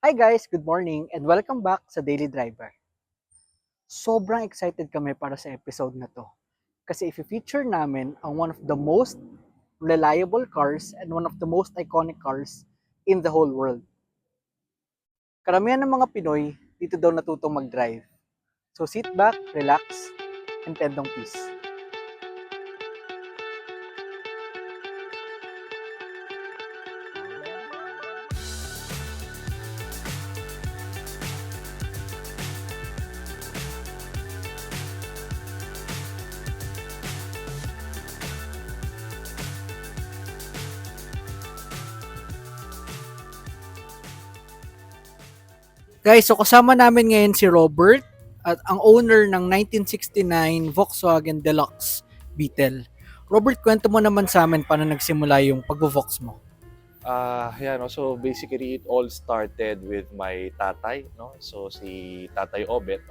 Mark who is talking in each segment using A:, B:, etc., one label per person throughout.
A: Hi guys, good morning and welcome back sa Daily Driver. Sobrang excited kami para sa episode na to kasi i-feature namin ang one of the most reliable cars and one of the most iconic cars in the whole world. Karamihan ng mga Pinoy dito daw natutong mag-drive. So sit back, relax, and tendong peace. Guys, so kasama namin ngayon si Robert at ang owner ng 1969 Volkswagen Deluxe Beetle. Robert, kwento mo naman sa amin paano nagsimula yung pagvo-Vox mo.
B: Yeah, no? So basically it all started with my tatay, no? So si Tatay Obet,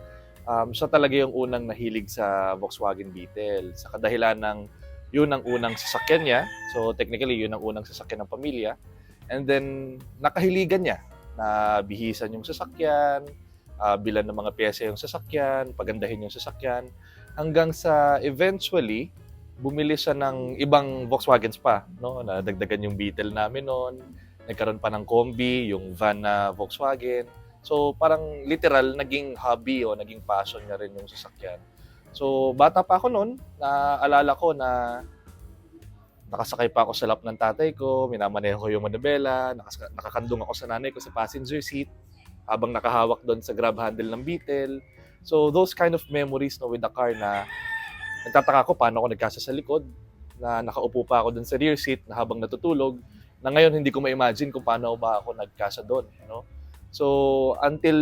B: siya talaga yung unang nahilig sa Volkswagen Beetle. Sa kadahilan ng yun ang unang sasakyan niya. So technically yun ang unang sasakyan ng pamilya. And then nakahiligan niya na bihisan yung sasakyan, bilan ng mga pyesa yung sasakyan, pagandahin yung sasakyan, hanggang sa eventually bumili siya ng ibang Volkswagens pa, no? Nadagdagan yung Beetle namin noon. Nagkaroon pa ng Combi, yung van na Volkswagen. So parang literal naging hobby o naging passion niya rin yung sasakyan. So bata pa ako noon, naalala ko na nakasakay pa ako sa lap ng tatay ko, minamaneho ko yung manibela, nakakandong ako sa nanay ko sa passenger seat habang nakahawak doon sa grab handle ng Beetle. So those kind of memories, no, with the car na nagtataka ko paano ako nagkasa sa likod, na nakaupo pa ako dun sa rear seat na habang natutulog, na ngayon hindi ko ma-imagine kung paano ba ako nagkasa doon, no? So, until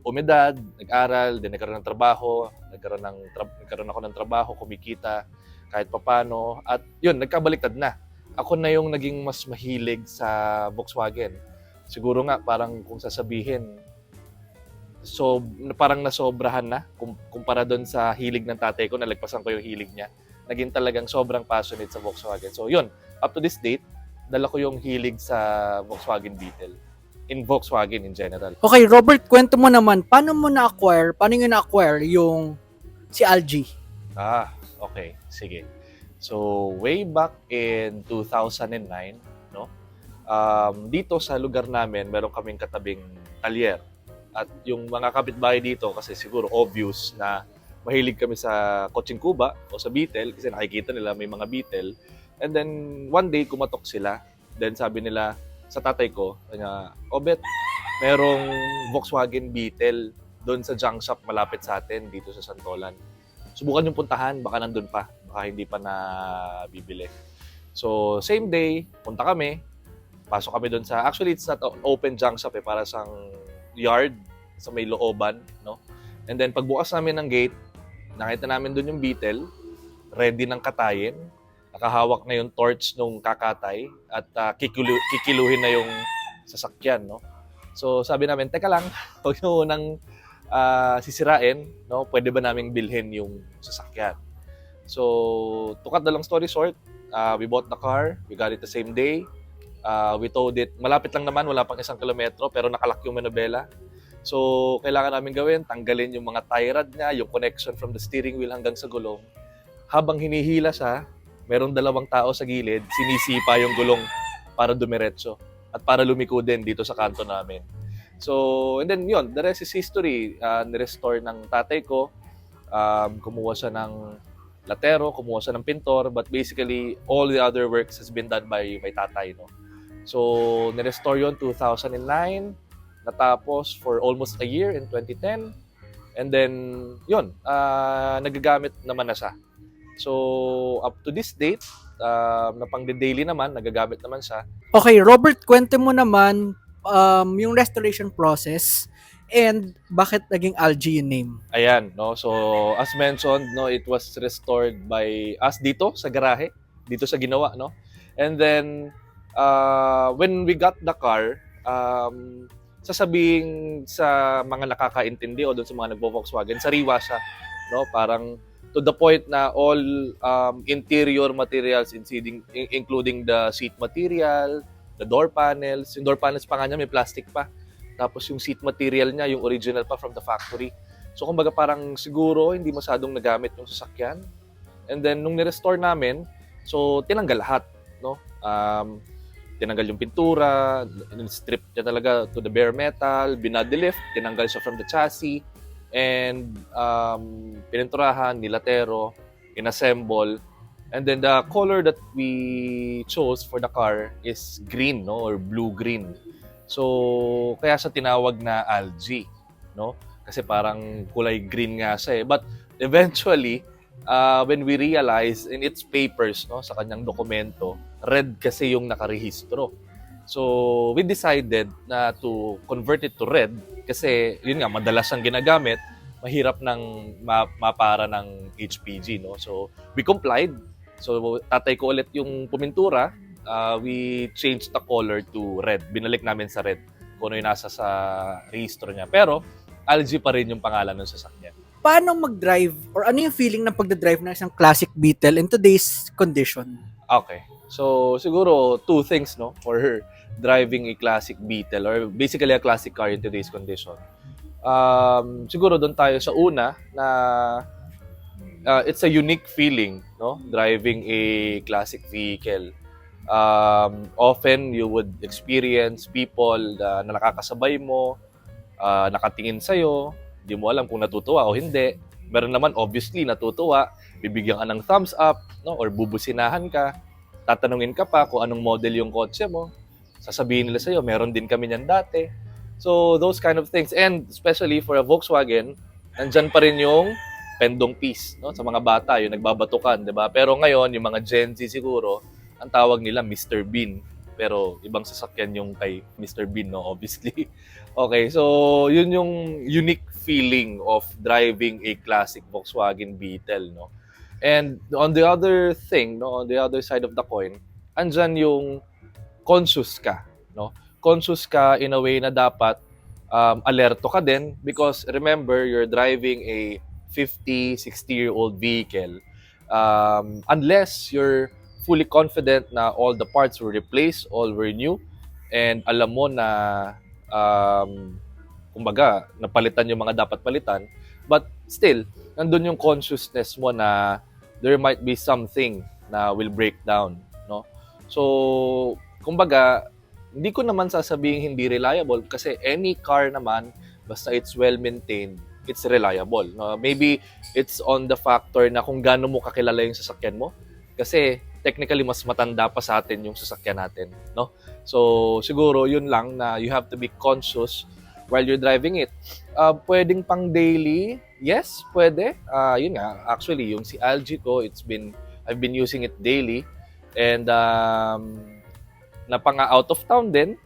B: umedad, nag-aral, then nagkaroon ng trabaho, nagkaroon ako ng trabaho, kumikita kahit papano, at yun, nagkabaliktad na. Ako na yung naging mas mahilig sa Volkswagen. Siguro nga, parang kung sasabihin, so parang nasobrahan na kumpara doon sa hilig ng tatay ko, nalagpasan ko yung hilig niya. Naging talagang sobrang passionate sa Volkswagen. So yun, up to this date, dala ko yung hilig sa Volkswagen Beetle. In Volkswagen in general.
A: Okay, Robert, kwento mo naman, paano nyo na-acquire yung si Algie?
B: Okay. Sige. So, way back in 2009, no? Dito sa lugar namin, meron kaming katabing talyer. At yung mga kapitbahay dito, kasi siguro obvious na mahilig kami sa Kotseng Kuba o sa Beetle kasi nakikita nila may mga Beetle. And then, one day, kumatok sila. Then sabi nila sa tatay ko, Obet, merong Volkswagen Beetle doon sa junk shop malapit sa atin dito sa Santolan. Subukan yung puntahan, baka nandun pa, baka hindi pa na bibili. So, same day, punta kami, pasok kami doon sa, actually it's not open junk shop para sa yard sa may looban, no? And then pagbukas namin ng gate, nakita namin doon yung Beetle, ready ng katayin, nakahawak na yung torch nung kakatay at kikiluhin na yung sasakyan, no? So sabi namin, teka lang, huwag nyo nang sisirain, no? Pwede ba naming bilhin yung sasakyan? So to cut the long story short, we bought the car, we got it the same day. We towed it, malapit lang naman, wala pang 1 kilometro, pero nakalak yung manubela. So, kailangan namin gawin, tanggalin yung mga tie rod niya, yung connection from the steering wheel hanggang sa gulong. Habang hinihila siya, merong 2 tao sa gilid, sinisipa yung gulong para dumiretso at para lumiko din dito sa kanto namin. So, and then yun, the rest is history. Nirestore ng tatay ko, kumuha siya ng latero, kumuha siya ng pintor, but basically, all the other works has been done by my tatay, no? So, nirestore yun 2009, natapos for almost a year in 2010, and then, yun, nagagamit naman na siya. So, up to this date, na pang-daily naman, nagagamit naman siya.
A: Okay, Robert, kwento mo naman yung restoration process and bakit naging Algie yung name.
B: Ayan, no? So, as mentioned, no, it was restored by us dito sa garahe, dito sa Ginawa, no? And then, when we got the car, sasabihin sa mga nakakaintindi o doon sa mga nagbo-Volkswagen, sariwa siya, no? Parang to the point na all interior materials including the seat material, the door panels. Yung door panels pa nga niya may plastic pa. tapos yung seat material niya, yung original pa from the factory. So kumbaga parang siguro hindi masyadong nagamit yung sasakyan. And then nung ni-restore namin, so tinanggal lahat, no? Tinanggal yung pintura, strip niya talaga to the bare metal, binody lift, tinanggal siya from the chassis, and pininturahan, nilatero, inassemble. And then the color that we chose for the car is green, no, or blue-green. So kaya siya tinawag na algae, no? Kasi parang kulay green nga siya eh. But eventually, when we realize in its papers, no, sa kanyang dokumento, red kasi yung nakarehistro. So, we decided na to convert it to red kasi, yun nga, madalas siyang ginagamit, mahirap nang mapara ng HPG, no? So, we complied. So, tatay ko ulit yung pumintura. We changed the color to red. Binalik namin sa red kung ano yung nasa sa rehistro niya. Pero, algae pa rin yung pangalan ng sasakyan.
A: Paano mag-drive or ano yung feeling ng pagdadrive ng isang classic Beetle in today's condition?
B: Okay. So, siguro two things, no, for driving a classic Beetle or basically a classic car in today's condition. Siguro doon tayo sa una na it's a unique feeling, no, driving a classic vehicle. Often you would experience people na nakakasabay mo, nakatingin sa'yo, di mo alam kung natutuwa o hindi. Meron naman obviously natutuwa, bibigyan ka ng thumbs up, no, or bubusinahan ka, tatanungin ka pa kung anong model yung kotse mo. Sasabihin nila sa'yo, meron din kami niyan dati. So, those kind of things. And especially for a Volkswagen, nandyan pa rin yung pendong piece, no? Sa mga bata, yung nagbabatukan, di ba? Pero ngayon, yung mga Gen Z siguro, ang tawag nila Mr. Bean. Pero ibang sasakyan yung kay Mr. Bean, no? Obviously. Okay, so yun yung unique feeling of driving a classic Volkswagen Beetle, no? And on the other thing, no, on the other side of the coin, andyan yung conscious ka, no? Conscious ka in a way na dapat alerto ka din because remember, you're driving a 50, 60-year-old vehicle. Unless you're fully confident na all the parts were replaced, all were new, and alam mo na kumbaga, napalitan yung mga dapat palitan, but still, nandun yung consciousness mo na there might be something na will break down, no? So, kumbaga, hindi ko naman sasabing hindi reliable kasi any car naman, basta it's well-maintained, it's reliable, no? Maybe it's on the factor na kung gaano mo kakilala yung sasakyan mo. Kasi technically, mas matanda pa sa atin yung sasakyan natin, no? So, siguro, yun lang na you have to be conscious while you're driving it. Pwedeng pang daily? Yes, pwede. Yun nga, actually, yung si Algae ko, I've been using it daily. And na pang out of town din,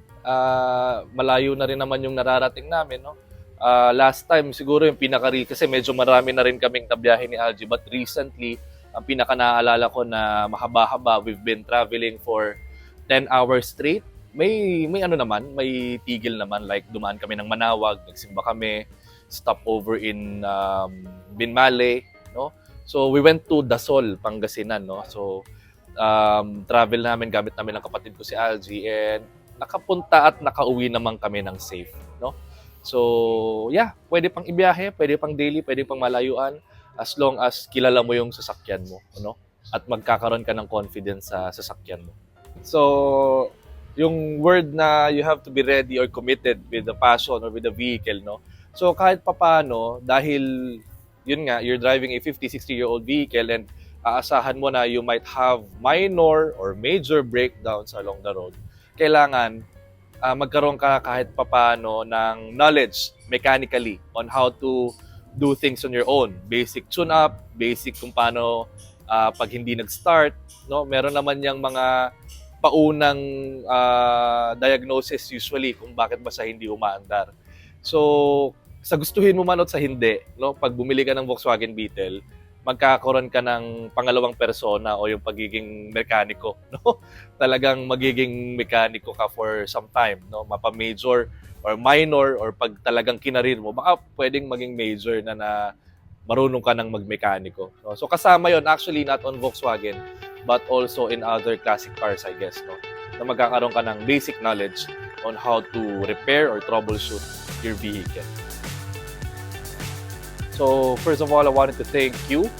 B: malayo na rin naman yung nararating namin, no? Last time, siguro yung kasi medyo marami na rin kaming nabiyahe ni Algae, but recently, ang pinaka-naalala ko na mahaba-haba, we've been traveling for 10 hours straight. May ano naman, may tigil naman, like dumaan kami ng Manawag, nagsimba kami, stop over in Binmale, no? So we went to Dasol, Pangasinan, no? So travel namin, gamit namin ng kapatid ko si Algae, and nakapunta at nakauwi naman kami ng safe, no? So yeah, pwede pang ibiyahe, pwede pang daily, pwede pang malayuan, as long as kilala mo yung sasakyan mo, no? At magkakaroon ka ng confidence sa sasakyan mo. So, yung word na you have to be ready or committed with the passion or with the vehicle, no? So, kahit papano, dahil, yun nga, you're driving a 50, 60-year-old vehicle and aasahan mo na you might have minor or major breakdowns along the road, kailangan magkaroon ka kahit papano ng knowledge mechanically on how to do things on your own. Basic tune-up, basic kung paano pag hindi nag-start, no? Meron naman yung mga paunang diagnosis usually kung bakit ba siya hindi umaandar. So, sa gustuhin mo man o sa hindi, no? Pag bumili ka ng Volkswagen Beetle, magkakaroon ka ng pangalawang persona o yung pagiging mekaniko, no? Talagang magiging mekaniko ka for some time, no? Mapa-major or minor, or pag talagang kinarir mo, baka pwedeng maging major na marunong ka ng magmekaniko. No? So kasama yon, actually not on Volkswagen, but also in other classic cars, I guess, no? Na magkakaroon ka ng basic knowledge on how to repair or troubleshoot your vehicle. So first of all, I wanted to thank you,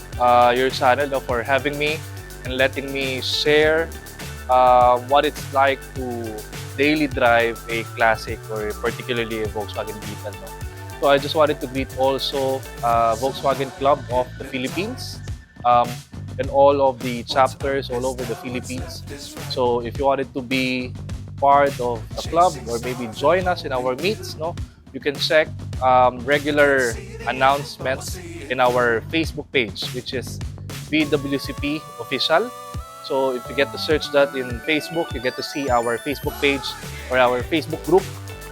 B: your channel, for having me and letting me share what it's like to daily drive a classic or particularly a Volkswagen Beetle. No? So I just wanted to greet also Volkswagen Club of the Philippines and all of the chapters all over the Philippines. So if you wanted to be part of the club or maybe join us in our meets, no, you can check regular announcements in our Facebook page, which is VWCP Official. So if you get to search that in Facebook, you get to see our Facebook page or our Facebook group.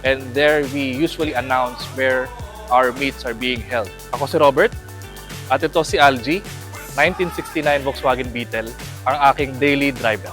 B: And there we usually announce where our meets are being held. Ako si Robert at ito si Algie, 1969 Volkswagen Beetle, ang aking daily driver.